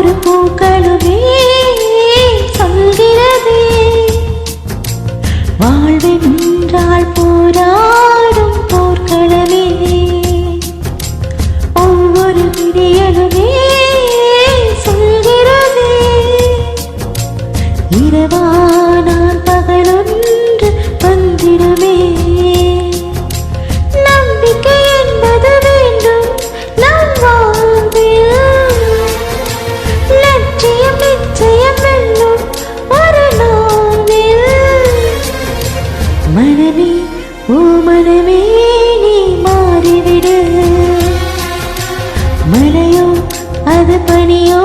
ஒவ்வொரு பூக்களுமே சொல்கிறதே வாழ்வென்றால் போராடும் போர்க்களமே ஒவ்வொரு விடியலுமே சொல்கிறதே இரவானால் பகலொன்று வந்திடுமே நம்பிக்கை என்பது வேண்டும் நம் வாழ்வில் லட்சியம் நிச்சயம் வெல்லும் ஒரு நாளில் மனமே ஓ மனமே நீ மாறிவிடு மழையோ அது பனியோ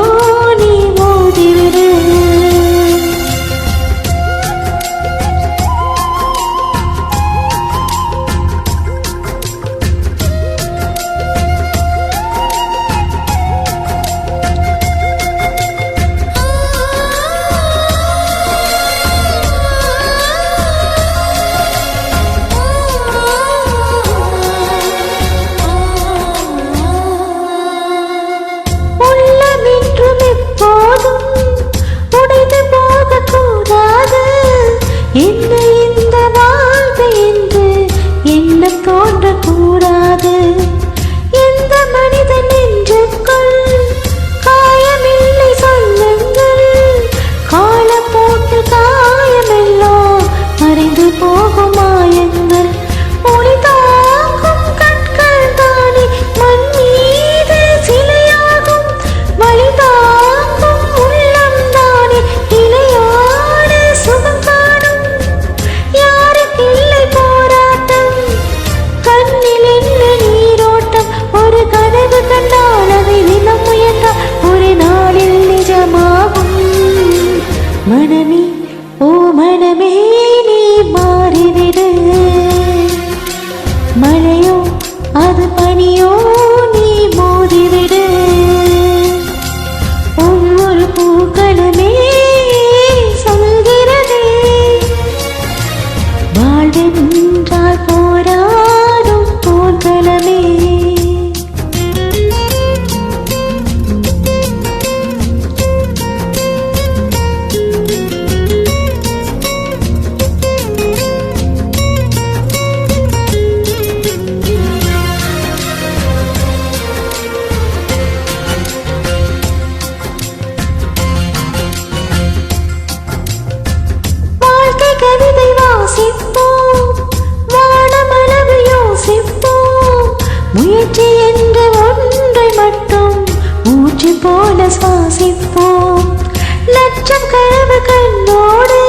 நீ மோதிவிடு என்ன இந்த வாழ்வு என்று என்ன தோன்றக்கூடாது எந்த மனிதன் என்றுக்குள் காயமில்லை சொல்லுங்கள் காலப்போக்கில் காயமெல்லாம் மறைந்து போகும் மாயங்கள் ஒளி தாக்கும் கண்கள் தானே மண் மீது சிலையாகும் வழி தாக்கும் உள்ளம் தானே இலையான சுகம் மனமே ஓ மனமே நீ மாறிவிடு மழையோ அது பனியோ நீ மோதிவிடு ஒவ்வொரு பூக்களுமே சொல்கிறதே வாழ்வென்றால் போராடும் போர்க்களமே கவிதை வாசிப்போம் வானமளவு யோசிப்போம் முயற்சி என்ற ஒன்றை மட்டும் மூச்சு போல சுவாசிப்போம் லட்சம் கனவு கண்ணோடு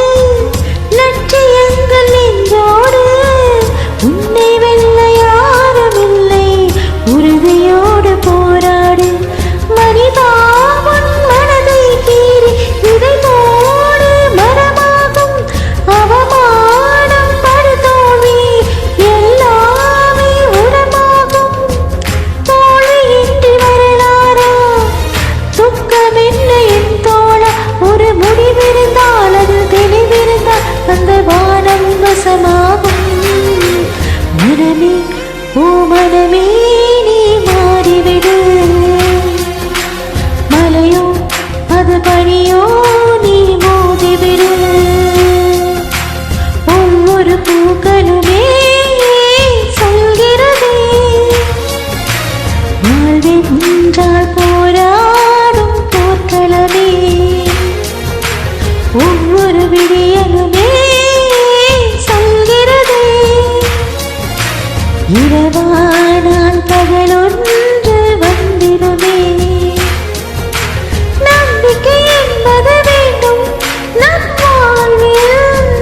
லட்சியங்கள் நெஞ்சோடு உன்னை வெல்ல யாரும் இல்லை உறுதியோடு போராடு மனிதா உன் மனதை கீறி விதை போடு மரமாகும் அவமானம் படுதோல்வி எல்லாமே உரமாகும் தோல்வியின்றி வரலாறா துக்கம் என்ன என் தோழா ஒரு முடிவிருந்தால் அது தெளிவிருந்தால் அந்த வானம் வசமாகும் மனமே ஓ மனமே நீ மாறிவிடு மலையோ அது பனியோ நீ மோதிவிடு ஒவ்வொரு பூக்களுமே சொல்கிறதே வாழ்வென்றால் போராடும் போர்க்களமே ஒவ்வொரு விடியலுமே சொல்கிறதே இரவானால் பகலொன்று வந்திடுமே நம்பிக்கை என்பது வேண்டும் நம் வாழ்வில்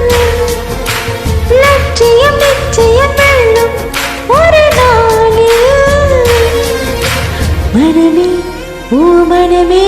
லட்சியம் நிச்சயம் வெல்லும் ஒரு நாளில் மனமே ஓ மனமே